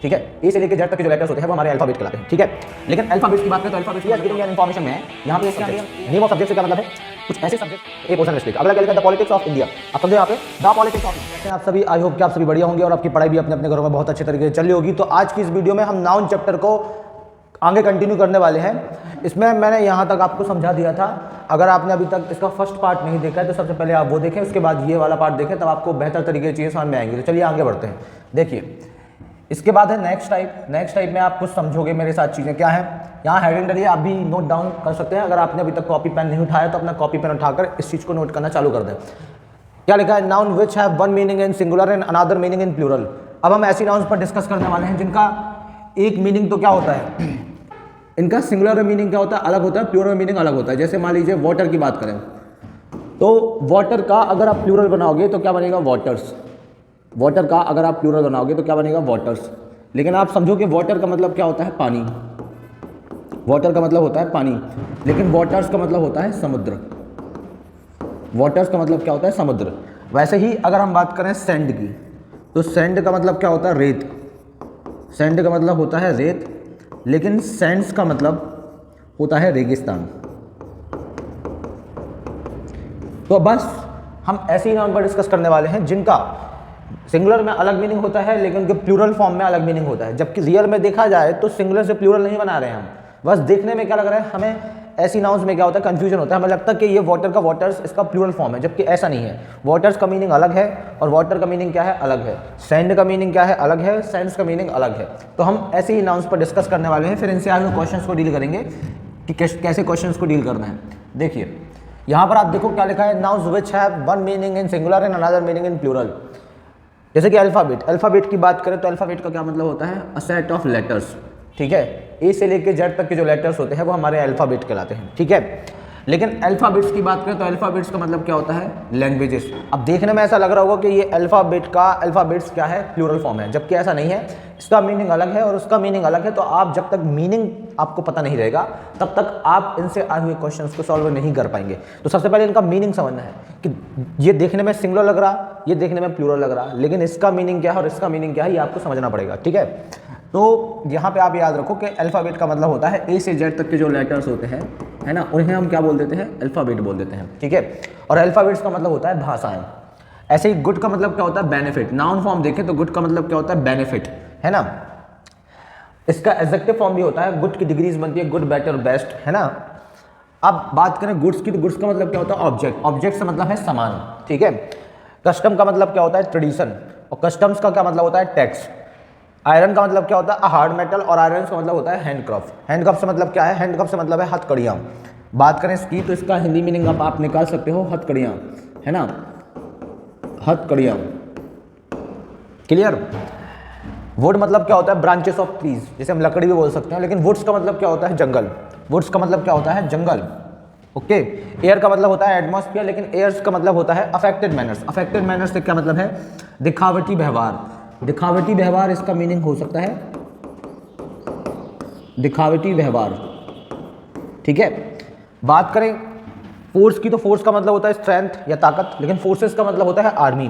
ठीक है। ए से लेकर जेड तक के जो लेटर्स होते हैं वो हमारे अल्फाबेट कहलाते हैं, ठीक है। लेकिन अल्फाबेट की बात करें तो अल्फाबेट की इन्फॉर्मेशन में है यहाँ पे नेम ऑफ सब्जेक्ट से क्या मतलब है, कुछ ऐसे सब्जेक्ट ए पोर्शन स्प्लिट। अब लगा द पॉलिटिक्स ऑफ इंडिया, आप समझो यहाँ पे द पॉलिटिक्स ऑफ। आप सभी आई होप कि आप सभी बढ़िया होंगे और आपकी पढ़ाई भी अपने अपने घरों में बहुत अच्छे तरीके से चल रही होगी। तो आज की इस वीडियो में हम नाउन चैप्टर को आगे कंटिन्यू करने वाले हैं। इसमें मैंने यहाँ तक आपको समझा दिया था, अगर आपने अभी तक इसका फर्स्ट पार्ट नहीं देखा है तो सबसे पहले आप वो देखें, उसके बाद ये वाला पार्ट देखें, तब आपको बेहतर तरीके से चीज़ें समझ में आएंगी। तो चलिए आगे बढ़ते हैं। देखिए इसके बाद है नेक्स्ट टाइप। नेक्स्ट टाइप में आप कुछ समझोगे मेरे साथ चीज़ें क्या है। यहाँ हेडिंग डलिए, आप भी नोट डाउन कर सकते हैं। अगर आपने अभी तक कॉपी पेन नहीं उठाया तो अपना कॉपी पेन उठाकर इस चीज़ को नोट करना चालू कर दें। क्या लिखा है, noun which have one meaning in singular and another meaning in plural. अब हम ऐसी नाउन्स पर डिस्कस करने वाले हैं जिनका एक मीनिंग तो क्या होता है, इनका सिंगुलर मीनिंग क्या होता है, अलग होता है, प्लूरल मीनिंग अलग होता है। जैसे मान लीजिए वाटर की बात करें तो वाटर का अगर आप प्लूरल बनाओगे तो क्या बनेगा, वाटर्स। वाटर का अगर आप प्लूरल बनाओगे तो क्या बनेगा, वाटर्स। लेकिन आप समझो कि वाटर का मतलब क्या होता है, पानी। वाटर का मतलब होता है पानी, लेकिन वाटर्स का मतलब होता है समुद्र। वाटर्स का मतलब क्या होता है, समुद्र। वैसे ही अगर हम बात करें सैंड की तो सैंड का मतलब क्या होता है, रेत। सैंड का मतलब होता है रेत, लेकिन सैंड्स का मतलब होता है रेगिस्तान। तो बस हम ऐसे ही नाउन पर डिस्कस करने वाले हैं जिनका सिंगुलर में अलग मीनिंग होता है लेकिन उनके प्लूरल फॉर्म में अलग मीनिंग होता है। जबकि रियल में देखा जाए तो सिंगुलर से प्लूरल नहीं बना रहे हैं हम, बस देखने में क्या लग रहा है हमें, ऐसी नाउन्स में क्या होता है, कंफ्यूजन होता है। हमें लगता है कि ये वाटर का वाटर्स इसका प्लूरल फॉर्म है, जबकि ऐसा नहीं है। वाटर्स का मीनिंग अलग है और वाटर का मीनिंग क्या है, अलग है। सैंड का मीनिंग क्या है, अलग है। सैंड्स का मीनिंग अलग है। तो हम ऐसे ही नाउन्स पर डिस्कस करने वाले हैं, फिर इनसे आगे क्वेश्चंस को डील करेंगे कि कैसे क्वेश्चंस को डील करना है। देखिए यहाँ पर आप देखो क्या लिखा है, nouns which have one meaning in singular and another meaning in plural. जैसे कि अल्फाबेट, अल्फाबेट की बात करें तो अल्फाबेट का क्या मतलब होता है, अ सेट ऑफ लेटर्स, ठीक है। ए से लेकर जेड तक के जो लेटर्स होते हैं वो हमारे अल्फाबेट कहलाते हैं, ठीक है। लेकिन अल्फाबेट्स की बात करें तो अल्फाबेट्स का मतलब क्या होता है, लैंग्वेजेस। अब देखने में ऐसा लग रहा होगा कि ये अल्फाबेट्स क्या है, प्लूरल फॉर्म है, जबकि ऐसा नहीं है। इसका मीनिंग अलग है और उसका मीनिंग अलग है। तो आप जब तक मीनिंग आपको पता नहीं रहेगा तब तक आप इनसे आए हुए क्वेश्चंस को सॉल्व नहीं कर पाएंगे। तो सबसे पहले इनका मीनिंग समझना है कि ये देखने में सिंगुलर लग रहा, ये देखने में प्लूरल लग रहा, लेकिन इसका मीनिंग क्या है और इसका मीनिंग क्या है ये आपको समझना पड़ेगा, ठीक है। तो यहाँ पे आप याद रखो कि अल्फाबेट का मतलब होता है ए से जेड तक के जो लेटर्स होते हैं, है ना, उन्हें हम क्या बोल देते हैं, अल्फाबेट बोल देते हैं, ठीक है। और अल्फाबेट्स का मतलब होता है भाषाएं। ऐसे ही गुड का मतलब क्या होता है, बेनिफिट। नाउन फॉर्म देखें तो गुड का मतलब क्या होता है, बेनिफिट, है ना। इसका एडजेक्टिव फॉर्म भी होता है, गुड की डिग्रीज बनती है, गुड, बेटर, बेस्ट, है ना। अब बात करें गुड्स की तो गुड्स का मतलब क्या होता है, ऑब्जेक्ट। ऑब्जेक्ट से मतलब है सामान, ठीक है। कस्टम का मतलब क्या होता है, ट्रेडिशन, और कस्टम्स का क्या मतलब होता है, टैक्स। आयरन का मतलब क्या होता है, हार्ड मेटल, और आयरन का मतलब होता है हैंडक्राफ्ट। हैंडक्राफ्ट से मतलब क्या है, हैंडक्राफ्ट से मतलब है हथकड़ियाँ। बात करें इसकी तो इसका हिंदी मीनिंग आप निकाल सकते हो, हथकड़ियाँ, है ना, हथकड़ियाँ, क्लियर। वुड मतलब क्या होता है, ब्रांचेस ऑफ ट्रीज, जैसे हम लकड़ी भी बोल सकते हैं, लेकिन वुड्स का मतलब क्या होता है, जंगल। वुड्स का मतलब क्या होता है, जंगल, ओके। एयर का मतलब होता है एटमॉस्फेयर, लेकिन एयर्स का मतलब होता है अफेक्टेड मैनर्स। अफेक्टेड मैनर्स से क्या मतलब है, दिखावटी व्यवहार। दिखावटी व्यवहार इसका मीनिंग हो सकता है, दिखावटी व्यवहार, ठीक है। बात करें फोर्स की तो फोर्स का मतलब होता है स्ट्रेंथ या ताकत, लेकिन फोर्सेस का मतलब होता है आर्मी।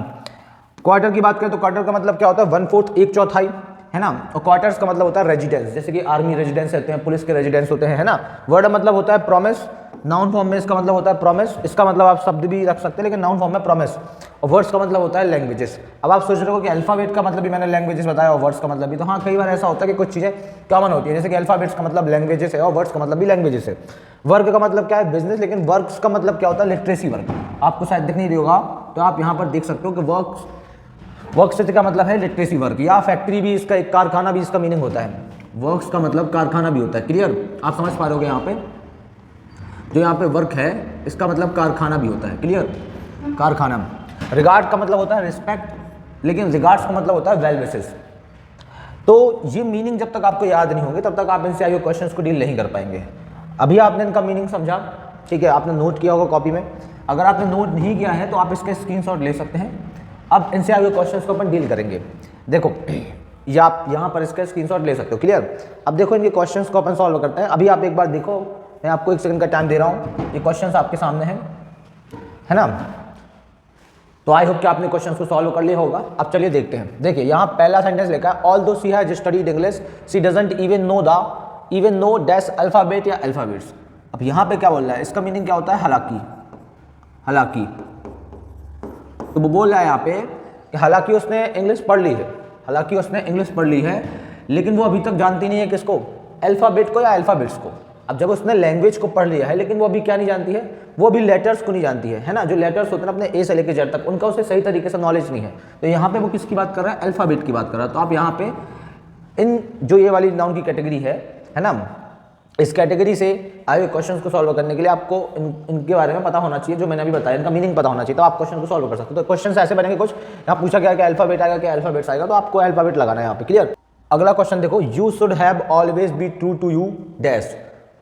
क्वार्टर की बात करें तो क्वार्टर का मतलब क्या होता है, 1/4, 1/4, है ना। और क्वार्टर्स का मतलब होता है रेजिडेंस, जैसे कि आर्मी रेजिडेंस रहते हैं, पुलिस के रेजिडेंस होते हैं, है ना। वर्ड मतलब होता है प्रॉमिस। नाउन फॉर्म में इसका मतलब होता है प्रॉमिस। इसका मतलब आप शब्द भी रख सकते हैं, लेकिन नाउन फॉर्म में प्रॉमिस। और वर्ड्स का मतलब होता है लैंग्वेजेस। अब आप सोच रहे हो कि अल्फाबेट का मतलब भी मैंने लैंग्वेजेस बताया और वर्ड्स का मतलब भी, तो हाँ कई बार ऐसा होता है कि कुछ चीज़ें कॉमन होती है, जैसे कि अल्फाबेट्स का मतलब लैंग्वेजेस है और वर्ड्स का मतलब भी लैंग्वेजेस है। वर्क का मतलब क्या है, बिजनेस, लेकिन वर्क्स का मतलब क्या होता है, लिटरेसी वर्क। आपको शायद दिख नहीं रही होगा तो आप यहाँ पर देख सकते हो कि वर्क से का मतलब है लिटरेसी वर्क, या फैक्ट्री भी इसका, एक कारखाना भी इसका मीनिंग होता है। वर्क्स का मतलब कारखाना भी होता है, क्लियर। आप समझ पा रहे होगे यहाँ पे जो यहाँ पे वर्क है इसका मतलब कारखाना भी होता है, क्लियर, कारखाना। रिगार्ड का मतलब होता है रिस्पेक्ट, लेकिन रिगार्ड्स का मतलब होता है वेल विशेस। तो ये मीनिंग जब तक आपको याद नहीं होंगे तब तक आप इनसे आए हुए क्वेश्चंस को डील नहीं कर पाएंगे। अभी आपने इनका मीनिंग समझा, ठीक है, आपने नोट किया होगा कॉपी में। अगर आपने नोट नहीं किया है तो आप इसके स्क्रीनशॉट ले सकते हैं। अब इनसे आए हुए क्वेश्चंस को अपन डील करेंगे। देखो ये आप यहाँ पर इसका स्क्रीनशॉट ले सकते हो, क्लियर। अब देखो इनके क्वेश्चंस को अपन सॉल्व करते हैं। अभी आप एक बार देखो, मैं आपको 1 सेकंड का टाइम दे रहा हूँ, ये क्वेश्चंस आपके सामने हैं, है ना। तो आई होप कि आपने क्वेश्चन को सॉल्व कर लिया होगा। अब चलिए देखते हैं। देखिए यहाँ पहला सेंटेंस लिखा है, although she has studied English she doesn't even know dash alphabet या अल्फाबेट्स। अब यहाँ पे क्या बोल रहा है, इसका मीनिंग क्या होता है, हालांकि। तो वो बोल रहा है यहाँ पे कि हालांकि उसने इंग्लिश पढ़ ली है, लेकिन वो अभी तक जानती नहीं है किसको, अल्फाबेट को या अल्फाबेट्स को। अब जब उसने लैंग्वेज को पढ़ लिया है, लेकिन वो अभी क्या नहीं जानती है, वो अभी लेटर्स को नहीं जानती है ना। जो लेटर्स होते हैं अपने ए से लेकर जेड तक, उनका उसे सही तरीके से नॉलेज नहीं है। तो यहाँ पे वो किसकी बात कर रहा है, अल्फाबेट की बात कर रहा है। तो आप यहाँ पे इन जो ये वाली नाउन की कैटेगरी है ना, इस कैटेगरी से आए हुए क्वेश्चन को सॉल्व करने के लिए आपको इनके बारे में पता होना चाहिए, जो मैंने अभी बताया, इनका मीनिंग पता होना चाहिए, तो आप क्वेश्चन को सॉल्व कर सकते हो। तो क्वेश्चन ऐसे बनेंगे कुछ, यहाँ पूछा गया कि अल्फाबेट आएगा, क्या अल्फाबेट्स आएगा, तो आपको अल्फाबेट लगाना है यहाँ पे। क्लियर। अगला क्वेश्चन देखो, you should have always be true to you dash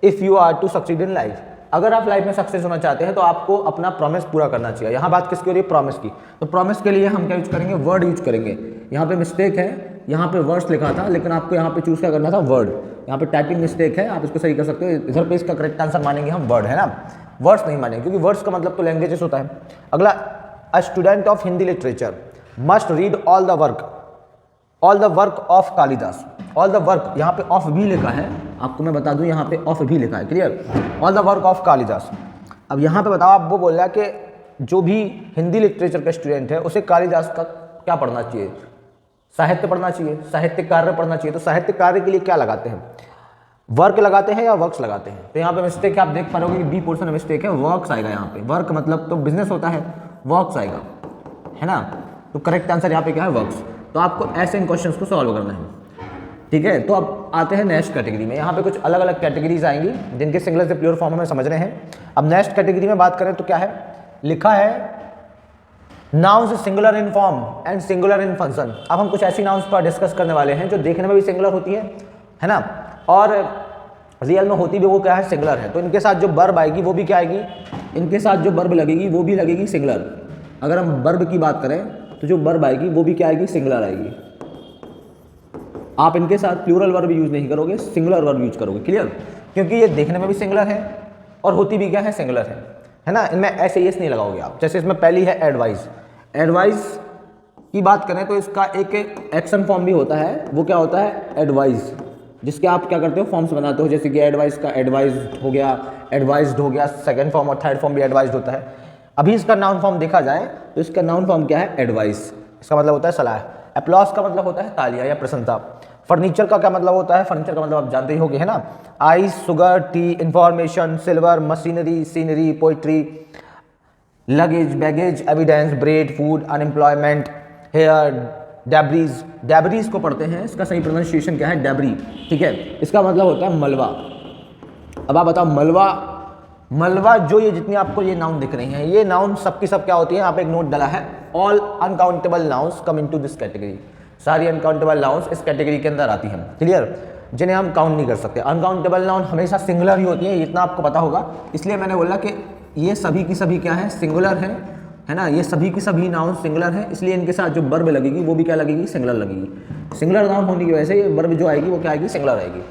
if you are to succeed in life. अगर आप लाइफ में सक्सेस होना चाहते हैं तो आपको अपना प्रॉमिस पूरा करना चाहिए। यहाँ बात किसकी हो रही है, प्रॉमिस की। तो प्रॉमिस के लिए हम क्या यूज करेंगे, वर्ड यूज करेंगे। यहाँ पे मिस्टेक है, यहाँ पे वर्ड्स लिखा था, लेकिन आपको यहाँ पे चूज क्या करना था, वर्ड। यहाँ पे टाइपिंग मिस्टेक है, आप इसको सही कर सकते हो। इधर पे इसका करेक्ट आंसर मानेंगे हम वर्ड, है ना, वर्ड्स नहीं मानेंगे, क्योंकि वर्ड्स का मतलब तो लैंग्वेजेस होता है। अगला, a student of Hindi literature must read all the work of Kalidas. All the work, यहाँ पे ऑफ भी लिखा है, आपको मैं बता दूं, यहाँ पे ऑफ भी लिखा है। Clear. All the work of Kalidas. अब यहाँ पे बताओ, आप वो बोल रहा है कि जो भी हिंदी लिटरेचर का स्टूडेंट है उसे कालिदास का क्या पढ़ना चाहिए, साहित्य पढ़ना चाहिए, साहित्य कार्य पढ़ना चाहिए। तो साहित्य कार्य के लिए क्या लगाते हैं, वर्क लगाते हैं या वर्क्स लगाते हैं। तो यहाँ पे मिस्टेक आप देख पा रहे हो कि बी पोर्शन में मिस्टेक है, वर्क्स आएगा यहाँ पे। वर्क मतलब तो बिजनेस होता है, वर्क्स आएगा, है ना। तो करेक्ट आंसर यहाँ पे क्या है, वर्क्स। तो आपको ऐसे इन क्वेश्चंस को सॉल्व करना है, ठीक है। तो अब आते हैं नेक्स्ट कैटेगरी में। यहाँ पे कुछ अलग अलग कैटेगरीज आएंगी जिनके सिंगुलर से प्योर फॉर्म हमें समझने हैं। अब नेक्स्ट कैटेगरी में बात करें तो क्या है, लिखा है nouns singular in form and singular in function. अब हम कुछ ऐसी नाउन्स पर डिस्कस करने वाले हैं जो देखने में भी सिंगुलर होती है ना, और रियल में होती भी वो क्या है, सिंगुलर है। तो इनके साथ जो वर्ब आएगी वो भी क्या आएगी, इनके साथ जो वर्ब लगेगी वो भी लगेगी सिंगुलर। अगर हम वर्ब की बात करें तो जो वर्ब आएगी वो भी क्या आएगी, सिंगुलर आएगी। आप इनके साथ प्लूरल वर्ब यूज नहीं करोगे, सिंगुलर वर्ब यूज करोगे। क्लियर। क्योंकि ये देखने में भी सिंगुलर है और होती भी क्या है, सिंगुलर है ना। इनमें ऐसे यस नहीं लगाओगे आप। जैसे इसमें पहली है एडवाइस। एडवाइस की बात करें तो इसका एक एक्शन फॉर्म भी होता है, वो क्या होता है, एडवाइस, जिसके आप क्या करते हो, फॉर्म्स बनाते हो। जैसे कि एडवाइस का एडवाइज्ड हो गया, सेकंड फॉर्म और थर्ड फॉर्म भी एडवाइज्ड होता है। अभी इसका नाउन फॉर्म देखा जाए तो इसका नाउन फॉर्म क्या है, एडवाइस। इसका मतलब होता है सलाह। एप्लॉस का मतलब होता है तालियां या प्रशंसा। फर्नीचर का क्या मतलब होता है, फर्नीचर का मतलब आप जानते ही होंगे, है ना। Ice, sugar, tea, information, silver, machinery, scenery, poetry, luggage, baggage, evidence, bread, food, unemployment, hair, debris को पढ़ते हैं। इसका सही प्रोनाउंसिएशन क्या है, डेब्री, ठीक है। इसका मतलब होता है मलबा। अब आप बताओ, मलबा जो ये जितनी आपको ये नाउन दिख रही हैं, ये नाउन सबकी सब क्या होती है, यहाँ पे एक नोट डाला है, all uncountable nouns come into this category. सारी अनकाउंटेबल नाउन्स इस कैटेगरी के अंदर आती हैं। क्लियर। जिन्हें हम काउंट नहीं कर सकते। अनकाउंटेबल नाउन हमेशा सिंगुलर ही होती है, इतना आपको पता होगा। इसलिए मैंने बोला कि ये सभी की सभी क्या है, सिंगुलर है ना। ये सभी की सभी नाउन सिंगुलर है, इसलिए इनके साथ जो वर्ब लगेगी वो भी क्या लगेगी, सिंगुलर लगेगी। सिंगुलर नाउन होने की वजह से ये वर्ब जो आएगी वो क्या आएगी, सिंगुलर आएगी,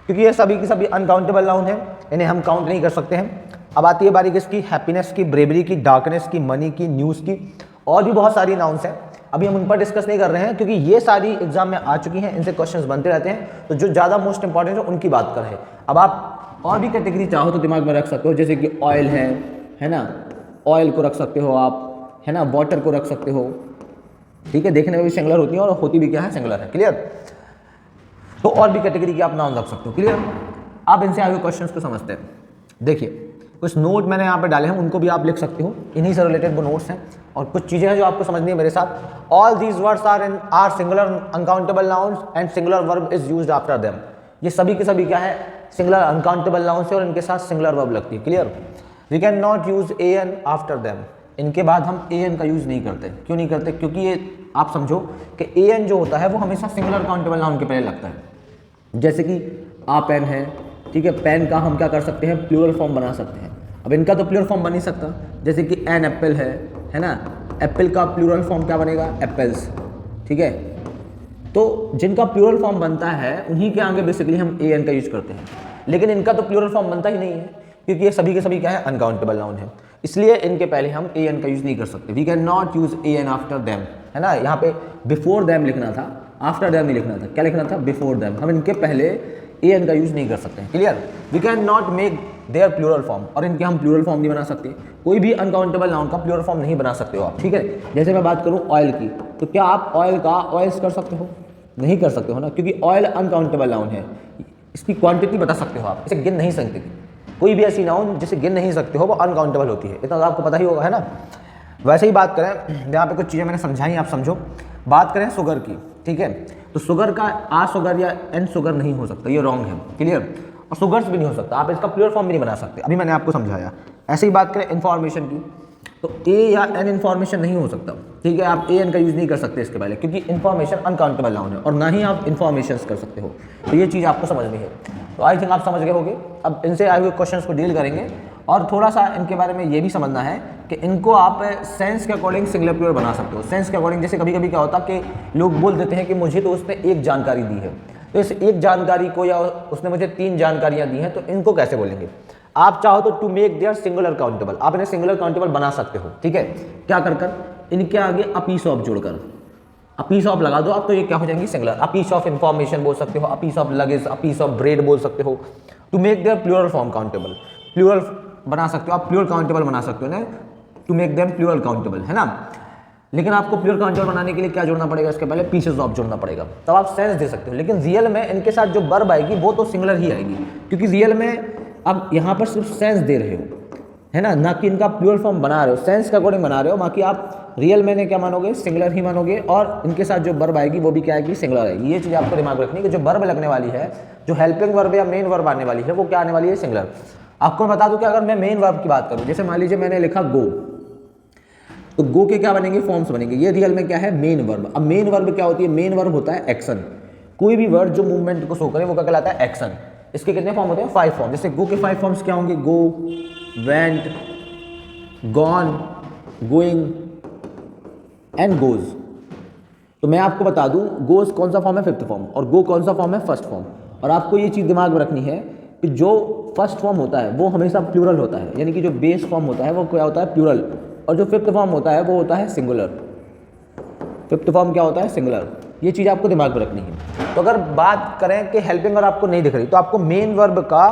क्योंकि ये सभी की सभी अनकाउंटेबल नाउन है, इन्हें हम काउंट नहीं कर सकते हैं। अब आती है बारी किसकी, हैप्पीनेस की, ब्रेवरी की, डार्कनेस की, मनी की, न्यूज़ की, और भी बहुत सारी नाउन्स हैं। अभी हम उन पर डिस्कस नहीं कर रहे हैं क्योंकि ये सारी एग्जाम में आ चुकी हैं, इनसे क्वेश्चंस बनते रहते हैं। तो जो ज़्यादा मोस्ट इंपॉर्टेंट है उनकी बात कर रहे हैं। अब आप और भी कैटेगरी चाहो तो दिमाग में रख सकते हो, जैसे कि ऑयल है ना, ऑयल को रख सकते हो आप, है ना, वाटर को रख सकते हो, ठीक है। देखने में भी सिंगुलर होती है और होती भी क्या है, सिंगुलर है। क्लियर। तो और भी कैटेगरी की आप नाउन रख सकते हो। क्लियर। आप इनसे आगे क्वेश्चन को समझते हैं। देखिए कुछ नोट मैंने यहाँ पे डाले हैं, उनको भी आप लिख सकते हो, इन्हीं से रिलेटेड वो नोट्स हैं। और कुछ चीज़ें हैं जो आपको समझनी है मेरे साथ। All these words are singular uncountable nouns and singular verb is used after them. ये सभी के सभी क्या है, सिंगुलर अनकाउंटेबल नाउन्स है और इनके साथ सिंगुलर वर्ब लगती है। Clear. We can not use a an after them. इनके बाद हम ए एन का यूज़ नहीं करते। क्यों नहीं करते, क्योंकि ये आप समझो कि ए एन जो होता है वो हमेशा सिंगुलर अनकाउंटेबल नाउन के पहले लगता है। जैसे कि आ पेन है, ठीक है, पेन का हम क्या कर सकते हैं, प्लूरल फॉर्म बना सकते हैं। अब इनका तो प्लूरल फॉर्म बन नहीं सकता। जैसे कि एन एप्पल है ना, एप्पल का प्लूरल फॉर्म क्या बनेगा, एप्पल्स, ठीक है। तो जिनका प्लूरल फॉर्म बनता है उन्हीं के आगे बेसिकली हम ए एन का यूज करते हैं, लेकिन इनका तो प्लूरल फॉर्म बनता ही नहीं है क्योंकि ये सभी के सभी क्या है, अनकाउंटेबल नाउन है। इसलिए इनके पहले हम ए एन का यूज़ नहीं कर सकते। We can not use a an after them, है ना। यहाँ पे बिफोर दैम लिखना था, आफ्टर दैम नहीं लिखना था। क्या लिखना था? Before them. हम इनके पहले ए एन का यूज़ नहीं कर सकते। Clear? We can not make their plural form, और इनके हम प्लूरल फॉर्म नहीं बना सकते। कोई भी अनकाउंटेबल नाउन का प्लूरल फॉर्म नहीं बना सकते हो आप, ठीक है। जैसे मैं बात करूँ ऑयल की, तो क्या आप ऑयल का ऑयल्स कर सकते हो? नहीं कर सकते हो ना, क्योंकि ऑयल अनकाउंटेबल नाउन है। इसकी क्वांटिटी बता सकते हो आप, इसे गिन नहीं सकते। कोई भी ऐसी नाउन जिसे गिन नहीं सकते हो वो अनकाउंटेबल होती है, इतना तो आपको पता ही होगा, है ना। वैसे ही बात करें, यहाँ पे कुछ चीज़ें मैंने समझाई, आप समझो। बात करें शुगर की, ठीक है, तो शुगर का आ शुगर या एन शुगर नहीं हो सकता, ये रॉन्ग है। क्लियर? और शुगर्स भी नहीं हो सकता, आप इसका प्योर फॉर्म भी नहीं बना सकते, अभी मैंने आपको समझाया। ऐसे ही बात करें इन्फॉर्मेशन की, तो ए या एन इन्फॉर्मेशन नहीं हो सकता, ठीक है। आप ए एन का यूज़ नहीं कर सकते इसके पहले, क्योंकि इन्फॉर्मेशन अनकाउंटेबल नाउन है, और ना ही आप इन्फॉर्मेशन कर सकते हो। तो ये चीज़ आपको समझनी है। तो आई थिंक आप समझ गए होंगे। अब इनसे आए हुए क्वेश्चंस को डील करेंगे, और थोड़ा सा इनके बारे में ये भी समझना है कि इनको आप सेंस के अकॉर्डिंग सिंगुलर प्लूरल बना सकते हो। सेंस के अकॉर्डिंग, जैसे कभी कभी क्या होता है कि लोग बोल देते हैं कि मुझे तो उसने एक जानकारी दी है, तो इस एक जानकारी को, या उसने मुझे 3 जानकारियाँ दी हैं, तो इनको कैसे बोलेंगे? आप चाहो तो to make their singular countable, आप इन्हें सिंगुलर काउंटेबल बना सकते हो, ठीक है। क्या कर कर? इनके आगे अ पीस ऑफ जोड़कर, अ पीस ऑफ लगा दो आप, तो ये क्या हो जाएंगी? Singular. A piece of information बोल सकते हो, a piece of luggage, a piece of bread बोल सकते हो। To make their plural form countable, plural बना सकते हो आप, प्लूरल काउंटेबल बना सकते हो ना, to make them plural countable, है ना। लेकिन आपको प्लूरल काउंटेबल बनाने के लिए क्या जोड़ना पड़ेगा? इसके पहले पीसेस ऑफ जोड़ना पड़ेगा, तब आप सेंस दे सकते हो। लेकिन रियल में इनके साथ जो वर्ब आएगी वो तो सिंगुलर ही आएगी, क्योंकि रियल में अब यहाँ पर सिर्फ सेंस दे रहे हो, है ना कि इनका प्लूरल फॉर्म बना रहे हो, सेंस के अकॉर्डिंग बना रहे हो। बाकी आप रियल में क्या मानोगे? सिंगुलर ही मानोगे, और इनके साथ जो वर्ब आएगी वो भी क्या आएगी? सिंगुलर आएगी। ये चीज़ आपको दिमाग में रखनी है कि जो वर्ब लगने वाली है, जो हेल्पिंग वर्ब या मेन वर्ब आने वाली है, वो क्या आने वाली है? सिंगुलर। आपको बता दूं कि अगर मैं मेन वर्ब की बात करूं, जैसे मान लीजिए मैंने लिखा गो, तो गो के क्या बनेंगे? फॉर्म्स बनेंगे। ये रियल में क्या है? Main verb. अब मेन वर्ब क्या होती है? मेन वर्ब होता है एक्शन। कोई भी वर्ड जो मूवमेंट को शो करे वो क्या कहलाता है? एक्शन। इसके कितने फॉर्म होते हैं? 5 फॉर्म। जैसे गो के 5 फॉर्म्स क्या होंगे? Go, went, gone, going and goes. तो मैं आपको बता दूं, गोज कौन सा फॉर्म है? 5th form. और गो कौन सा फॉर्म है? 1st form. और आपको ये चीज़ दिमाग में रखनी है कि जो 1st फॉर्म होता है वो हमेशा प्लूरल होता है, यानी कि जो बेस फॉर्म होता है वो क्या होता है? प्लूरल। और जो 5th फॉर्म होता है वो होता है सिंगुलर। 5th फॉर्म क्या होता है? सिंगुलर। ये चीज़ आपको दिमाग में रखनी है। तो अगर बात करें कि हेल्पिंग वर्ब आपको नहीं दिख रही, तो आपको मेन वर्ब का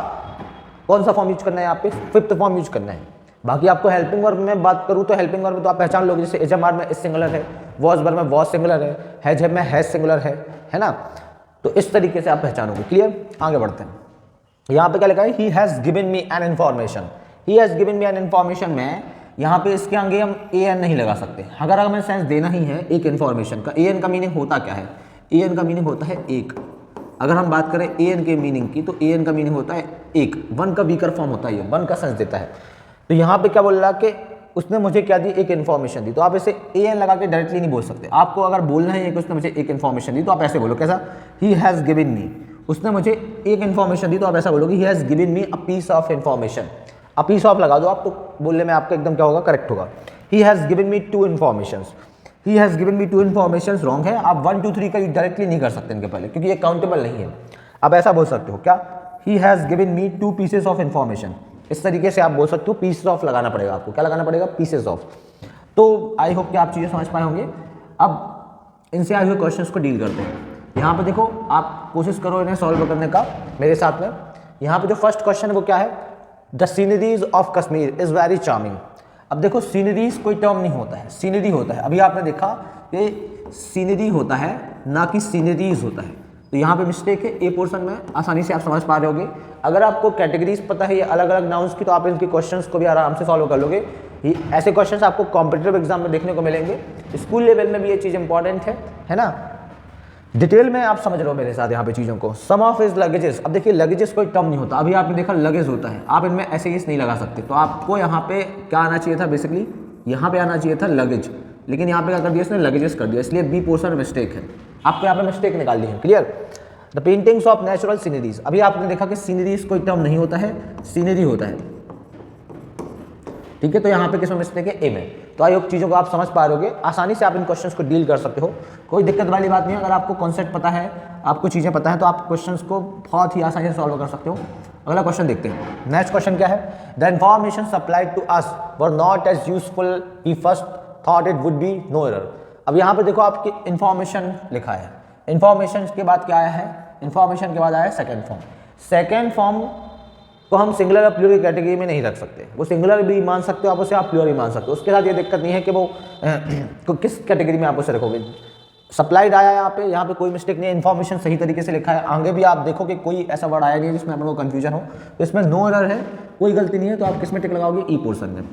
कौन सा फॉर्म यूज करना है? यहाँ पे 5th फॉर्म यूज करना है। बाकी आपको हेल्पिंग वर्ब में बात करूँ तो हेल्पिंग वर्ब तो आप पहचान लोगे, जैसे एजमार में इस सिंगुलर है, वॉज वर्ब में वॉज सिंगुलर है, हैज में हैज सिंगुलर है ना। तो इस तरीके से आप पहचानोगे। क्लियर? आगे बढ़ते हैं। यहाँ पे क्या लिखा है? ही has given me an information. He has given me an information में यहाँ पे इसके आगे हम ए एन नहीं लगा सकते। अगर हमें सेंस देना ही है एक इन्फॉर्मेशन का, ए एन का मीनिंग होता क्या है? ए एन का मीनिंग होता है एक। अगर हम बात करें ए एन के मीनिंग की, तो ए एन का मीनिंग होता है एक। 1 का वीकर फॉर्म होता है, ये 1 का सेंस देता है। तो यहाँ पे क्या बोल रहा कि उसने मुझे क्या दी? एक इन्फॉर्मेशन दी। तो आप इसे ए एन लगा के डायरेक्टली नहीं बोल सकते। आपको अगर बोलना है कि उसने मुझे एक इन्फॉर्मेशन दी, तो आप ऐसे बोलो, कैसा? ही हैज़ गिवन मी, उसने मुझे एक इन्फॉर्मेशन दी, तो आप ऐसा बोलोगे he has given me a piece of information. A piece of लगा दो आप, तो बोलने में आपका एकदम क्या होगा? करेक्ट होगा। ही has given me 2 informations. He has given me 2 informations wrong है। आप 1 2 3 का डायरेक्टली नहीं कर सकते इनके पहले, क्योंकि ये काउंटेबल नहीं है। आप ऐसा बोल सकते हो, क्या? ही has given me 2 pieces of information. इस तरीके से आप बोल सकते हो। पीसेस ऑफ लगाना पड़ेगा आपको। क्या लगाना पड़ेगा? Pieces of. तो आई होप कि आप चीज़ें समझ पाए होंगे। अब इनसे आए हुए क्वेश्चंस को डील करते हैं। यहाँ पे देखो, आप कोशिश करो इन्हें सॉल्व करने का मेरे साथ में। यहाँ पे जो फर्स्ट क्वेश्चन है वो क्या है? The sceneries of Kashmir is very charming. अब देखो, सीनरीज कोई टर्म नहीं होता है, सीनरी होता है। अभी आपने देखा कि सीनरी होता है, ना कि सीनरीज होता है। तो यहाँ पे मिस्टेक है। ए पोर्शन में आसानी से आप समझ पा रहे होगे। अगर आपको कैटेगरीज पता है ये अलग अलग नाउन्स की, तो आप इनके क्वेश्चंस को भी आराम से सॉल्व कर लोगे। ऐसे क्वेश्चंस आपको कॉम्पिटिटिव एग्जाम में देखने को मिलेंगे। स्कूल लेवल में भी ये चीज़ इंपॉर्टेंट है ना। डिटेल में आप समझ रहे हो मेरे साथ यहाँ पे चीज़ों को। सम ऑफ हिज लगेजेस। अब देखिए, लगेजेस कोई टर्म नहीं होता। अभी आपने देखा लगेज होता है, आप इनमें ऐसे ही नहीं लगा सकते। तो आपको यहाँ पे क्या आना चाहिए था? बेसिकली यहाँ पे आना चाहिए था लगेज, लेकिन यहाँ पे क्या कर दिया इसने? लगेजेस कर दिया। इसलिए बी पोर्शन मिस्टेक है। आपको यहाँ पे मिस्टेक निकाल ली है। Clear? The paintings of natural sceneries. अभी आपने देखा कि सीनरीज कोई टर्म नहीं होता है, सीनरी होता है। ठीक है, तो यहाँ पे किसमें मिस्टेक है? ए में। तो आई होप चीज़ों को आप समझ पा रहे होगे। आसानी से आप इन क्वेश्चंस को डील कर सकते हो, कोई दिक्कत वाली बात नहीं है। अगर आपको कॉन्सेप्ट पता है, आपको चीज़ें पता है, तो आप क्वेश्चंस को बहुत ही आसानी से सॉल्व कर सकते हो। अगला क्वेश्चन देखते हैं। नेक्स्ट क्वेश्चन क्या है, the information supplied to us were not as useful we first thought it would be, no error. अब यहाँ पे देखो आपकी इंफॉर्मेशन लिखा है, इंफॉर्मेशन के बाद क्या आया है, इंफॉर्मेशन के बाद आया सेकेंड फॉर्म। सेकेंड फॉर्म को हम सिंगुलर और प्लूरल कैटेगरी में नहीं रख सकते, वो सिंगुलर भी मान सकते हो आप उसे, आप प्लूरल भी मान सकते हो। उसके साथ ये दिक्कत नहीं है कि वो किस कैटेगरी में आप उसे रखोगे। सप्लाइड आया यहाँ पे कोई मिस्टेक नहीं है, इन्फॉर्मेशन सही तरीके से लिखा है। आगे भी आप देखो कि कोई ऐसा वर्ड आया नहीं है जिसमें आप लोगों को कन्फ्यूजन हो, तो इसमें नो एरर है, कोई गलती नहीं है। तो आप किस में टिक लगाओगे, ई पोर्शन में।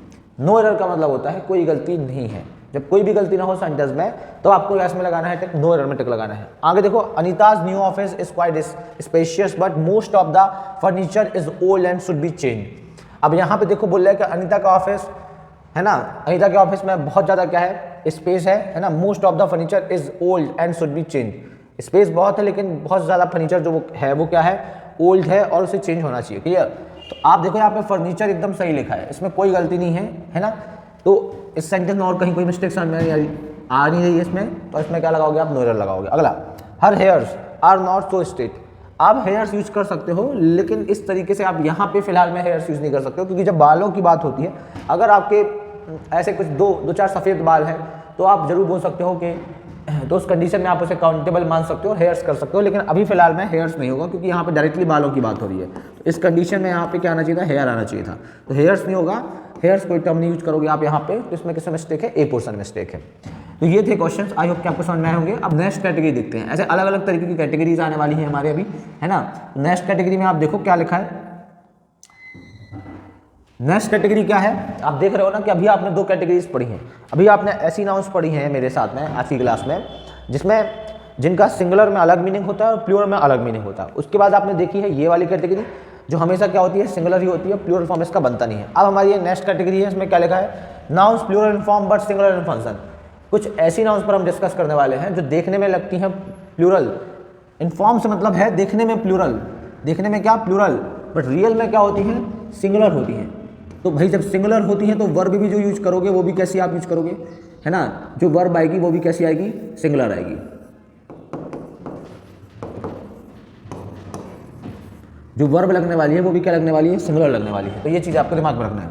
नो एरर का मतलब होता है कोई गलती नहीं है। जब कोई भी गलती ना हो सेंटेंस में तो आपको इसमें लगाना है टिक, नो एरर में टिक लगाना है। आगे देखो, Anita's new office is quite spacious but most of the furniture is old and should be change. अब यहाँ पे देखो बोल रहा है कि अनीता का ऑफिस है ना, अनीता के ऑफिस में बहुत ज़्यादा क्या है, स्पेस है ना। Most of the furniture is old and should be change, space बहुत है लेकिन बहुत ज़्यादा फर्नीचर जो वो क्या है, ओल्ड है और उसे चेंज होना चाहिए। क्लियर। तो आप देखो यहाँ पे फर्नीचर एकदम सही लिखा है, इसमें कोई गलती नहीं है ना। तो इस सेंटेंस में और कहीं कोई मिस्टेक समझ में आ नहीं रही है इसमें, तो इसमें क्या लगाओगे आप, नो एरर लगाओगे। अगला, her hairs are not so straight. आप हेयर्स यूज कर सकते हो लेकिन इस तरीके से आप यहाँ पे फिलहाल में हेयर्स यूज नहीं कर सकते हो, क्योंकि जब बालों की बात होती है, अगर आपके ऐसे कुछ दो चार सफ़ेद बाल हैं तो आप जरूर बोल सकते हो कि, तो उस कंडीशन में आप उसे काउंटेबल मान सकते हो और हेयर्स कर सकते हो। लेकिन अभी फिलहाल में हेयर्स नहीं होगा, क्योंकि यहाँ पे डायरेक्टली बालों की बात हो रही है। तो इस कंडीशन में यहाँ पे क्या आना चाहिए था, हेयर आना चाहिए था। तो हेयर्स नहीं होगा, हेयर्स कोई टर्म नहीं यूज करोगे आप यहाँ पे, तो इसमें किसमें मिस्टेक है, ए पोर्शन मिस्टेक है। तो ये थे क्वेश्चंस, आई होप कि आपको समझ में आए होंगे। अब नेक्स्ट कैटेगरी देखते हैं। ऐसे अलग अलग तरीके की कैटेगरीज आने वाली है हमारे अभी, है ना। नेक्स्ट कैटेगरी में आप देखो क्या लिखा है। नेक्स्ट कैटेगरी क्या है, आप देख रहे हो ना कि अभी आपने दो कैटेगरीज पढ़ी हैं। अभी आपने ऐसी नाउन्स पढ़ी हैं मेरे साथ में आज की क्लास में, जिनका सिंगुलर में अलग मीनिंग होता है और प्लूरल में अलग मीनिंग होता है। उसके बाद आपने देखी है ये वाली कैटेगरी, जो हमेशा क्या होती है, सिंगुलर ही होती है, प्लूरल फॉर्म इसका बनता नहीं है। अब हमारी ये नेक्स्ट कैटेगरी है, इसमें क्या लिखा है, nouns plural in form but singular in function. कुछ ऐसी नाउन्स पर हम डिस्कस करने वाले हैं जो देखने में लगती हैं प्लूरल, इन फॉर्म से मतलब है देखने में प्लूरल, देखने में क्या प्लूरल, बट रियल में क्या होती है, सिंगुलर होती हैं। तो भाई जब सिंगुलर होती हैं तो वर्ब भी जो यूज करोगे वो भी कैसी आप यूज करोगे, है ना। जो वर्ब आएगी वो भी कैसी आएगी, सिंगुलर आएगी। जो वर्ब लगने वाली है वो भी क्या लगने वाली है, सिंगुलर लगने वाली है। तो ये चीज़ आपको दिमाग में रखना है।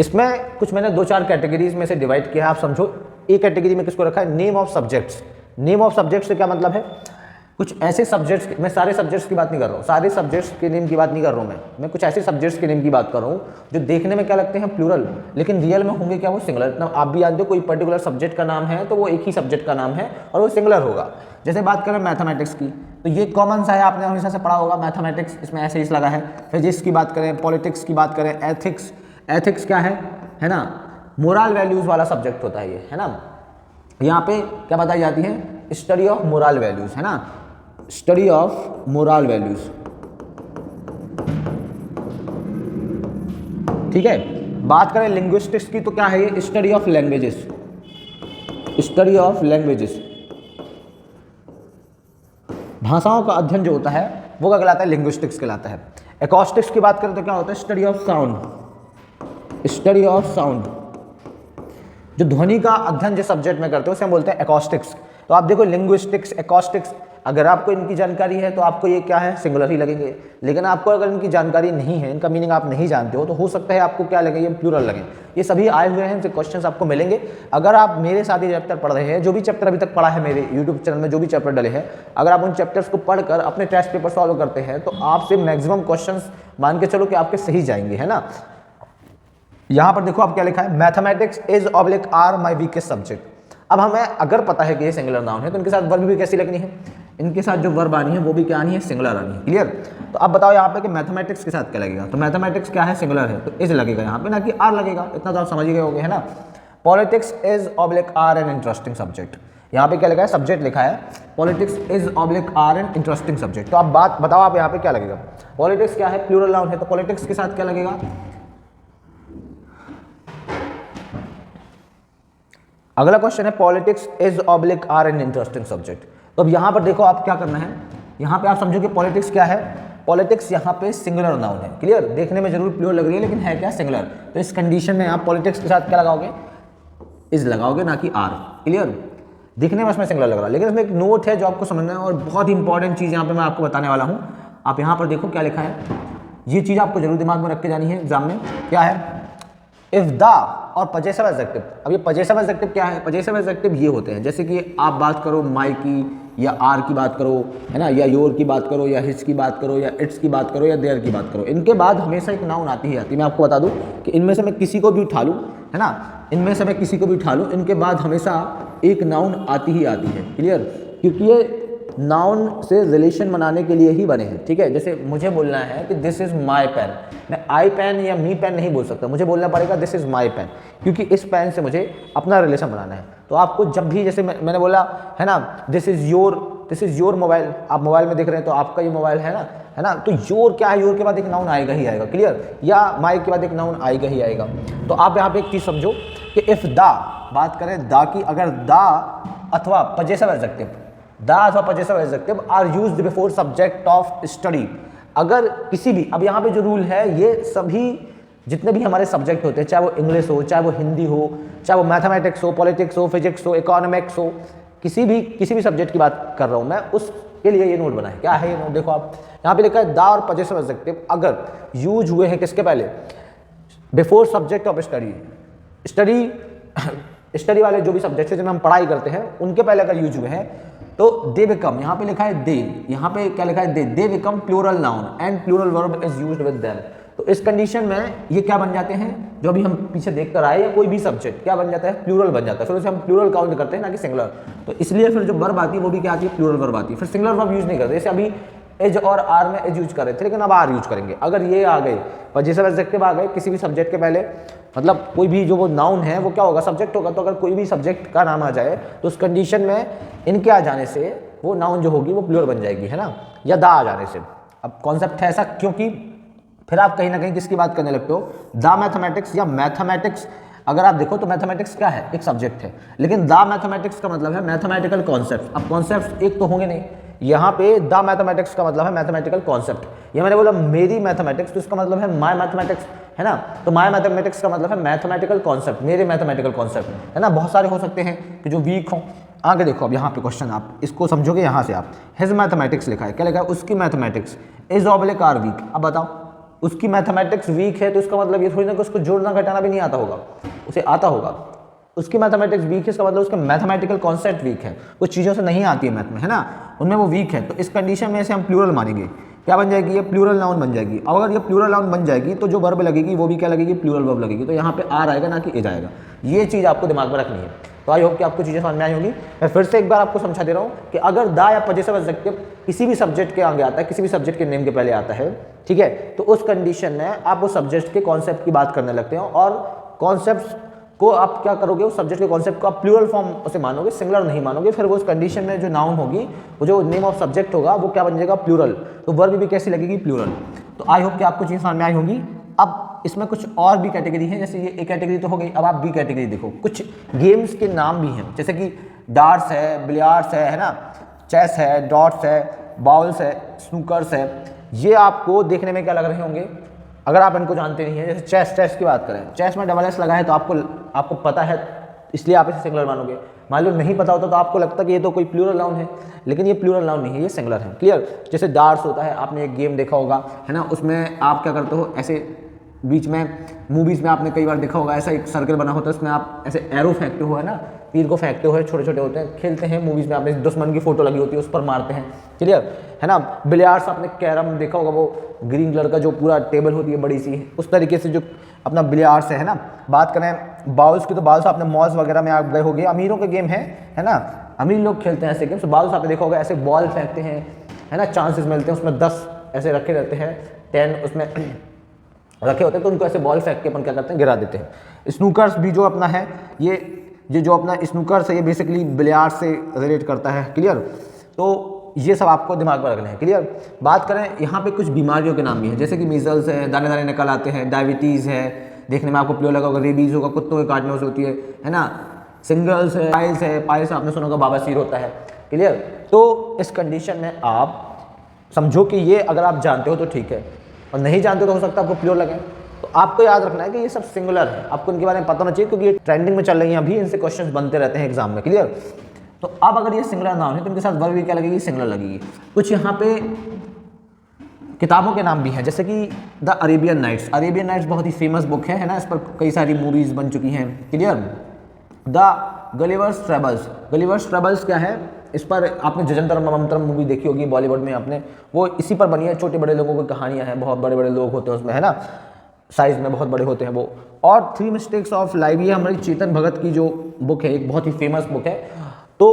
इसमें कुछ मैंने दो चार कैटेगरीज में से डिवाइड किया है, आप समझो। एक कैटेगरी में किसको रखा है, name of subjects. Name of subjects से क्या मतलब है, कुछ ऐसे सब्जेक्ट्स, मैं सारे सब्जेक्ट्स की बात नहीं कर रहा हूँ, सारे सब्जेक्ट्स के नेम की बात नहीं कर रहा हूँ मैं कुछ ऐसे सब्जेक्ट्स के नेम की बात कर रहा हूँ जो देखने में क्या लगते हैं प्लूरल, लेकिन रियल में होंगे क्या, वो सिंगुलर। इतना आप भी जानते हो, कोई पर्टिकुलर सब्जेक्ट का नाम है तो वो एक ही सब्जेक्ट का नाम है और वो सिंगुलर होगा। जैसे बात करें मैथमेटिक्स की, तो ये कॉमन सा है, आपने हमेशा से पढ़ा होगा मैथमेटिक्स, इसमें ऐसे ही लगा है। फिजिक्स की बात करें, पॉलिटिक्स की बात करें, एथिक्स क्या है ना, मोरल वैल्यूज़ वाला सब्जेक्ट होता है ये, है ना। यहाँ पे क्या बताई जाती है, स्टडी ऑफ मोरल वैल्यूज़, है ना, स्टडी ऑफ मोरल वैल्यूज़, ठीक है। बात करें लिंग्विस्टिक्स की तो क्या है ये, study of languages, study of languages, भाषाओं का अध्ययन जो होता है वो क्या कहलाता है, लिंग्विस्टिक्स कहलाता है। एकॉस्टिक्स की बात करें तो क्या होता है, study of sound, study of sound. जो ध्वनि का अध्ययन जिस सब्जेक्ट में करते हो उसे हम बोलते हैं एकॉस्टिक्स। तो आप देखो लिंग्विस्टिक्स, एकॉस्टिक्स, अगर आपको इनकी जानकारी है तो आपको ये क्या है, सिंगुलर ही लगेंगे। लेकिन आपको अगर इनकी जानकारी नहीं है, इनका मीनिंग आप नहीं जानते हो, तो हो सकता है आपको क्या लगे, ये प्लूरल लगे। ये सभी आए हुए हैं, इनसे क्वेश्चंस आपको मिलेंगे। अगर आप मेरे साथ ये चैप्टर पढ़ रहे हैं, जो भी चैप्टर अभी तक पढ़ा है मेरे यूट्यूब चैनल में, जो भी चैप्टर डले हैं, अगर आप उन चैप्टर्स को पढ़कर अपने टेस्ट पेपर सॉल्व करते हैं तो आपसे मैक्सिमम क्वेश्चंस मान के चलो कि आपके सही जाएंगे, है ना। यहाँ पर देखो आप क्या लिखा है, mathematics is oblique are my weakest subject. अब हमें अगर पता है कि ये सिंगुलर नाउन है तो इनके साथ वर्ब भी कैसी लगनी है, इनके साथ जो वर्ब आनी है वो भी क्या आनी है, सिंगुलर आनी है। क्लियर। तो अब बताओ यहाँ पे कि मैथमेटिक्स के साथ क्या लगेगा, तो मैथमेटिक्स क्या है, सिंगुलर है, तो इज लगेगा यहाँ पे, ना कि आर लगेगा। इतना तो आप समझ ही गए होंगे, है ना। Politics is oblique are an interesting subject, यहाँ पे क्या लिखा है, सब्जेक्ट लिखा है, politics is oblique are an interesting subject. तो आप बात बताओ, आप यहाँ पे क्या लगेगा, पॉलिटिक्स क्या है, प्लूरल नाउन है, तो पॉलिटिक्स के साथ क्या लगेगा। अगला क्वेश्चन है, politics is oblique are an interesting subject. तो अब यहाँ पर देखो आप क्या करना है, यहाँ पे आप समझो कि पॉलिटिक्स क्या है, पॉलिटिक्स यहाँ पे सिंगुलर नाउन है। क्लियर। देखने में जरूर प्लूरल लग रही है लेकिन है क्या, सिंगुलर। तो इस कंडीशन में आप पॉलिटिक्स के साथ क्या लगाओगे, इज लगाओगे, ना कि आर। क्लियर। दिखने में इसमें सिंगुलर लग रहा है, लेकिन इसमें एक नोट है जो आपको समझना है और बहुत ही इंपॉर्टेंट चीज़ यहाँ पे मैं आपको बताने वाला हूँ। आप यहाँ पर देखो क्या लिखा है, ये चीज़ आपको जरूर दिमाग में रख के जानी है एग्जाम में। क्या है? इफ द और पजेसिव एडजेक्टिव। अब ये पजेसिव एडजेक्टिव क्या है? पजेसिव एडजेक्टिव ये होते हैं जैसे कि आप बात करो माई की या आर की बात करो, है ना, या योर की बात करो, या हिज की बात करो, या इट्स की बात करो, या देयर की बात करो, इनके बाद हमेशा एक नाउन आती ही आती है। मैं आपको बता दूं कि इनमें से मैं किसी को भी उठा लूँ, है ना, इनमें से मैं किसी को भी उठा लूँ, इनके बाद हमेशा एक नाउन आती ही आती है। क्लियर? क्योंकि ये नाउन से रिलेशन बनाने के लिए ही बने हैं। ठीक है, जैसे मुझे बोलना है कि दिस इज माई पेन, मैं आई पेन या मी पेन नहीं बोल सकता, मुझे बोलना पड़ेगा दिस इज माई पेन, क्योंकि इस पेन से मुझे अपना रिलेशन बनाना है। तो आपको जब भी, जैसे मैंने बोला है ना, दिस इज योर मोबाइल, आप मोबाइल में देख रहे हैं तो आपका ये मोबाइल है ना, तो योर क्या है? योर के बाद एक नाउन आएगा ही आएगा। क्लियर? या माई के बाद एक नाउन आएगा ही आएगा। तो आप यहाँ पे एक चीज़ समझो कि इफ द बात करें द की, अगर द अथवा पजेसिव एडजेक्टिव, द अथवा possessive adjective are used before subject of study, अगर किसी भी, अब यहाँ पे जो रूल है ये सभी जितने भी हमारे सब्जेक्ट होते हैं, चाहे वो इंग्लिश हो, चाहे वो हिंदी हो, चाहे वो मैथमेटिक्स हो, पॉलिटिक्स हो, फिजिक्स हो, इकोनॉमिक्स हो, किसी भी सब्जेक्ट की बात कर रहा हूँ मैं, उसके लिए ये नोट बना है। क्या है ये नोट? देखो आप यहाँ पे लिखा है द और पजेसिव एडजेक्टिव अगर यूज हुए हैं किसके पहले? बिफोर सब्जेक्ट ऑफ स्टडी वाले जो भी सब्जेक्ट है जिनमें हम पढ़ाई करते हैं उनके पहले अगर यूज हुए हैं तो दे बिकम, यहाँ पे लिखा है दे, यहाँ पे क्या लिखा है? They become plural noun and plural verb is used with them. तो इस कंडीशन में ये क्या बन जाते हैं? जो भी हम पीछे देख कर आए, या कोई भी सब्जेक्ट क्या बन जाता है? प्लूरल बन जाता है। फिर उसे हम प्लूरल काउंट करते हैं ना कि सिंगुलर। तो इसलिए फिर जो वर्ब आती है वो भी क्या आती है? प्लूरल वर्ब आती है। फिर सिंगुलर वर्ब यूज नहीं करते। जैसे अभी एज और आर में एज यूज कर रहे थे, लेकिन अब आर यूज करेंगे। अगर ये आ गए, पजेसिव एडजेक्टिव आ गए किसी भी सब्जेक्ट के पहले, मतलब कोई भी जो वो नाउन है वो क्या होगा? सब्जेक्ट होगा। तो अगर कोई भी सब्जेक्ट का नाम आ जाए तो उस कंडीशन में इनके आ जाने से वो नाउन जो होगी वो प्लूरल बन जाएगी, है ना, या दा आ जाने से। अब कॉन्सेप्ट है ऐसा क्योंकि फिर आप कहीं ना कहीं किसकी बात करने लगते हो? द मैथमेटिक्स या मैथमेटिक्स। अगर आप देखो तो मैथमेटिक्स क्या है? एक सब्जेक्ट है, लेकिन द मैथमेटिक्स का मतलब है मैथमेटिकल कॉन्सेप्ट। अब कॉन्सेप्ट एक तो होंगे नहीं, यहाँ पे द मैथमेटिक्स का मतलब है मैथमेटिकल कॉन्सेप्ट। ये मैंने बोला मेरी मैथमेटिक्स, तो इसका मतलब है माय मैथमेटिक्स, है ना। तो माय मैथमेटिक्स का मतलब है मैथमेटिकल कॉन्सेप्ट, मेरे मैथमेटिकल कॉन्सेप्ट, है ना। बहुत सारे हो सकते हैं कि जो वीक हों। आगे देखो, अब यहाँ पे क्वेश्चन आप इसको समझोगे यहाँ से। आप हिज मैथमेटिक्स लिखा है, क्या लिखा है? उसकी mathematics is oblique are weak. अब बताओ, उसकी मैथमेटिक्स वीक है तो इसका मतलब ये थोड़ी ना कि उसको जोड़ना घटाना भी नहीं आता होगा, उसे आता होगा। उसकी मैथमेटिक्स वीक है, इसका मतलब उसका मैथमेटिकल कॉन्सेप्ट वीक है, कुछ चीज़ों से नहीं आती है मैथ में, है ना, उनमें वो वीक है। तो इस कंडीशन में से हम प्लूरल मानेंगे। क्या बन जाएगी? ये प्लूरल नाउन बन जाएगी। और अगर ये प्लूरल नाउन बन जाएगी तो जो वर्ब लगेगी वो भी क्या लगेगी? प्लूरल वर्ब लगेगी। तो यहाँ पे आर आएगा ना कि एज आएगा। ये चीज़ आपको दिमाग में रखनी है। तो आई होप कि आपको चीज़ें समझ में आई होगी। मैं फिर से एक बार आपको समझा दे रहा हूँ कि अगर द या पजेसिव एडजेक्टिव किसी भी सब्जेक्ट के आगे आता है, किसी भी सब्जेक्ट के नेम के पहले आता है, ठीक है, तो उस कंडीशन में आप उस सब्जेक्ट के कॉन्सेप्ट की बात करने लगते हो, और कॉन्सेप्ट को आप क्या करोगे? उस सब्जेक्ट के कॉन्सेप्ट को आप प्लूरल फॉर्म उसे मानोगे, सिंगुलर नहीं मानोगे। फिर वो उस कंडीशन में जो नाउन होगी, वो जो नेम ऑफ सब्जेक्ट होगा, वो क्या बन जाएगा? प्लूरल। तो वर्ब भी कैसी लगेगी? प्लूरल। तो आई होप कि आपको चीज़ समझ में आई होगी। अब इसमें कुछ और भी कैटेगरी है, जैसे ये एक कैटेगरी तो हो गई। अब आप बी कैटेगरी देखो, कुछ गेम्स के नाम भी हैं, जैसे कि डार्ट्स है, बिलियार्ड्स है ना, चेस है, डॉट्स है, बाउल्स है, स्नूकर्स है। ये आपको देखने में क्या लग रहे होंगे अगर आप इनको जानते नहीं हैं? जैसे चेस की बात करें, चेस में डबल एस लगा है तो आपको पता है, इसलिए आप इसे सिंगुलर मानोगे। मान लो नहीं पता होता तो आपको लगता कि ये तो कोई प्लूरल नाउन है, लेकिन ये प्लूरल नाउन नहीं है, ये सिंगुलर है। क्लियर? जैसे डार्ट्स होता है, आपने एक गेम देखा होगा, है ना, उसमें आप क्या करते हो, ऐसे बीच में मूवीज़ में आपने कई बार देखा होगा, ऐसा एक सर्कल बना होता है, उसमें आप ऐसे एरो फेंकते हो, है ना, तीर को फेंकते हो, छोटे छोटे होते हैं, खेलते हैं मूवीज़ में। आपने दुश्मन की फोटो लगी होती है, उस पर मारते हैं। क्लियर? है ना। बिलियार्ड्स आपने कैरम देखा होगा, वो ग्रीन कलर का जो पूरा टेबल होती है बड़ी सी, उस तरीके से जो अपना बिलियार्ड्स है ना। बात करें बाउल्स की, तो बाउल्स आपने मॉल्स वगैरह में आप गए होंगे, अमीरों के गेम है ना, अमीर लोग खेलते हैं ऐसे गेम्स। बाउल्स आपने देखा होगा, ऐसे बॉल फेंकते हैं, है ना, चांसेस मिलते हैं, उसमें 10 ऐसे रखे रहते हैं, 10 उसमें रखे होते हैं, तो उनको ऐसे बॉल फेंक के अपन क्या करते हैं? गिरा देते हैं। स्नूकर्स भी जो अपना है, ये जो अपना स्नूकर्स है, ये बेसिकली बिलियार्ड से रिलेट करता है। क्लियर? तो ये सब आपको दिमाग में रखना है। क्लियर? बात करें यहाँ पे कुछ बीमारियों के नाम भी हैं, जैसे कि मीजल्स है, दाने दाने निकल आते हैं, डायबिटीज़ है, देखने में आपको प्योर लगा होगा, रेबीज होगा, कुत्तों के काटने से होती है ना, सिंगल्स है, पाइल्स आपने सुना होगा, बाबासीर होता है। क्लियर? तो इस कंडीशन में आप समझो कि ये अगर आप जानते हो तो ठीक है, और नहीं जानते तो हो सकता है आपको प्योर लगे। तो आपको याद रखना है कि ये सब सिंगुलर है, आपको इनके बारे में पता होना चाहिए, क्योंकि ये ट्रेंडिंग में चल रही हैं अभी, इनसे क्वेश्चंस बनते रहते हैं एग्जाम में। क्लियर? तो अब अगर ये सिंगुलर नाउन है तो इनके साथ वर्ब भी क्या लगेगी? सिंगुलर लगेगी। कुछ यहाँ पे किताबों के नाम भी हैं, जैसे कि the Arabian Nights. Arabian Nights बहुत ही फेमस बुक है ना, इस पर कई सारी मूवीज़ बन चुकी हैं, clear. The Gulliver's travels. Gulliver's travels क्या है, इस पर आपने जजंतर ममंतर मूवी देखी होगी बॉलीवुड में आपने, वो इसी पर बनी है। छोटे बड़े लोगों की कहानियाँ हैं, बहुत बड़े बड़े लोग होते हैं उसमें, है ना, साइज़ में बहुत बड़े होते हैं वो। और 3 मिस्टेक्स ऑफ लाइफ, ये हमारी चेतन भगत की जो बुक है, एक बहुत ही फेमस बुक है, तो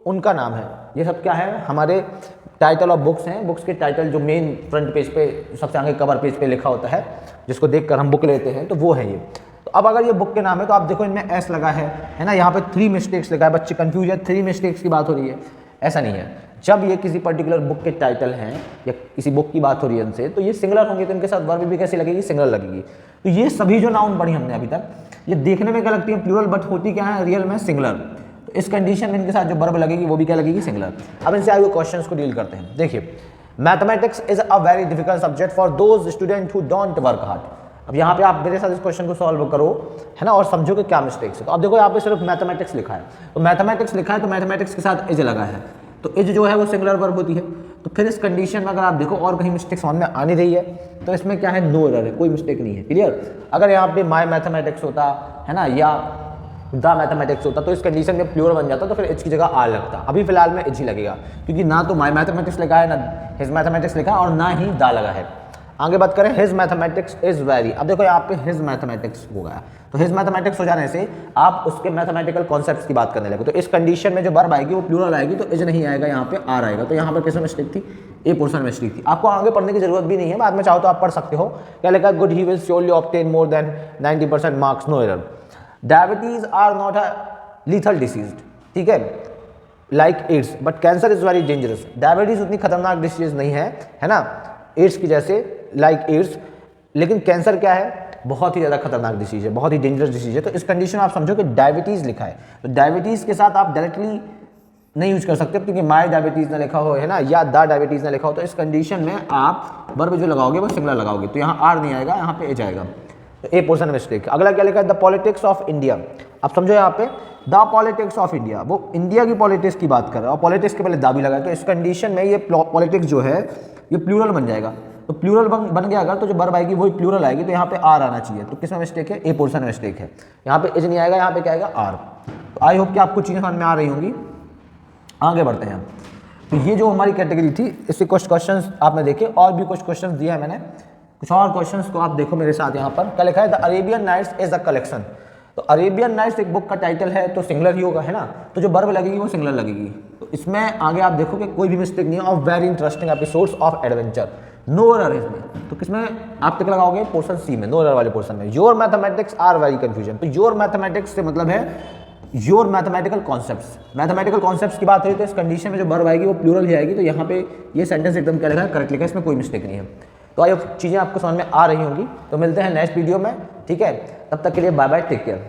उनका नाम है। ये सब क्या है, हमारे टाइटल ऑफ बुक्स हैं। बुक्स के टाइटल जो मेन फ्रंट पेज पे, सबसे आगे कवर पेज पे लिखा होता है, जिसको देखकर हम बुक लेते हैं, तो वो है ये। तो अब अगर ये बुक के नाम है तो आप देखो इनमें एस लगा है ना, यहाँ पे 3 मिस्टेक्स लिखा है, बच्चे कंफ्यूज है, 3 मिस्टेक्स की बात हो रही है, ऐसा नहीं है। जब ये किसी पर्टिकुलर बुक के टाइटल हैं या किसी बुक की बात हो रही है इनसे, तो ये सिंगुलर होंगे, तो इनके साथ वर्ब भी कैसी लगेगी, सिंगुलर लगेगी। तो ये सभी जो नाउन पढ़ी हमने अभी तक, ये देखने में क्या लगती है, प्लूरल, बट होती क्या है रियल में, सिंगुलर। तो इस कंडीशन में इनके साथ जो वर्ब लगेगी वो भी क्या लगेगी, सिंगुलर। अब इनसे आगे क्वेश्चंस को डील करते हैं। देखिए, mathematics is a very difficult subject for those student who don't work hard. अब यहाँ पे आप मेरे साथ इस क्वेश्चन को सॉल्व करो, है ना, और समझो कि क्या मिस्टेक्स है। तो अब देखो यहाँ पे सिर्फ मैथमेटिक्स लिखा है, तो मैथमेटिक्स लिखा है, तो मैथमेटिक्स के साथ इज लगा है, तो इज जो है वो सिंगुलर वर्ब होती है। तो फिर इस कंडीशन में अगर आप देखो और कहीं मिस्टेक समझ में आ नहीं रही है, तो इसमें क्या है, नो एरर है, कोई मिस्टेक नहीं है, क्लियर। अगर यहाँ पे माई मैथमेटिक्स होता है ना, या द मैथमेटिक्स होता, तो इस कंडीशन में प्लूरल बन जाता, तो फिर इज की जगह आर लगता। अभी फिलहाल में इज ही लगेगा, क्योंकि ना तो माई मैथमेटिक्स लिखा है, ना हिज मैथमेटिक्स लिखा है, और ना ही दा लगा है। आगे बात करें, हिज मैथमेटिक्स इज वेरी। अब देखो यहाँ पे हिज मैथमेटिक्स हो गया, तो हिज मैथमेटिक्स हो जाने से आप उसके मैथमेटिकल कॉन्सेप्ट्स की बात करने लगे। तो इस कंडीशन में जो वर्ब आएगी वो प्लूरल आएगी, तो इज नहीं आएगा, यहाँ पे आर आएगा। तो यहाँ पर किसमें मिस्टेक थी, ए पोर्शन में मिस्टेक थी। आपको आगे पढ़ने की जरूरत भी नहीं है, बाद में चाहो तो आप पढ़ सकते हो। क्या लिखा, good he will surely obtain more than 90% marks, no error. Diabetes are not a lethal disease, ठीक है, like AIDS, but cancer is very dangerous. Diabetes उतनी खतरनाक डिसीज नहीं है ना, एड्स की जैसे, लाइक एड्स, लेकिन कैंसर क्या है, बहुत ही ज़्यादा खतरनाक डिसीज है, बहुत ही डेंजरस डिसीज है। तो इस कंडीशन में आप समझो कि डायबिटीज़ लिखा है, तो डायबिटीज़ के साथ आप डायरेक्टली नहीं यूज कर सकते, क्योंकि माई डायबिटीज़ ना लिखा हो, है ना, या द डायबिटीज़ ना लिखा हो। तो इस कंडीशन में आप वर्ब जो लगाओगे वो सिंगुलर लगाओगे, तो यहाँ आर नहीं आएगा, यहाँ पे एच आएगा। तो ए पोर्शन मिस्टेक। अगला क्या लिखा है, द पॉलिटिक्स ऑफ इंडिया। अब समझो यहाँ पे द पॉलिटिक्स ऑफ इंडिया, वो इंडिया की पॉलिटिक्स की बात कर रहा है, और पॉलिटिक्स के पहले दा भी लगा है, तो इस कंडीशन में ये पॉलिटिक्स जो है ये प्लूरल बन जाएगा। तो प्लूरल बन गया अगर, तो जो वर्ब आएगी वही प्लूरल आएगी, तो यहाँ पे आर आना चाहिए। तो किसमें मिस्टेक है, ए पोर्शन में मिस्टेक है, यहाँ पे एज नहीं आएगा, यहाँ पे क्या आएगा, आर। तो आई होप कि आपको चीज़ें समझ में आ रही होंगी। आगे बढ़ते हैं। तो ये जो हमारी कैटेगरी थी, इससे कुछ क्वेश्चंस आपने देखे, और भी कुछ क्वेश्चंस दिया है मैंने, कुछ और क्वेश्चंस को आप देखो मेरे साथ। यहाँ पर क्या लिखा है, the Arabian Nights is a collection. तो अरेबियन नाइट्स एक बुक का टाइटल है, तो सिंगुलर ही होगा, है ना, तो जो वर्ब लगेगी वो सिंगुलर लगेगी। तो इसमें आगे आप देखो कि कोई भी मिस्टेक नहीं है, of very interesting episodes of adventure, no error इसमें। तो किसमें आप टिक लगाओगे, पोर्शन सी में, नो एरर वाले पोर्शन में। Your mathematics are very confusion. तो योर मैथमेटिक्स से मतलब है your mathematical concepts. Mathematical concepts की बात हुई तो इस कंडीशन में जो वर्ब आएगी वो प्लूरल ही आएगी। तो यहाँ पे ये सेंटेंस एकदम क्या लिखा है, करेक्ट लिखा है, इसमें कोई मिस्टेक नहीं है। तो आई चीज़ें आपको समझ में आ रही होंगी। तो मिलते हैं नेक्स्ट वीडियो में, ठीक है, तब तक के लिए बाय बाय, टेक केयर।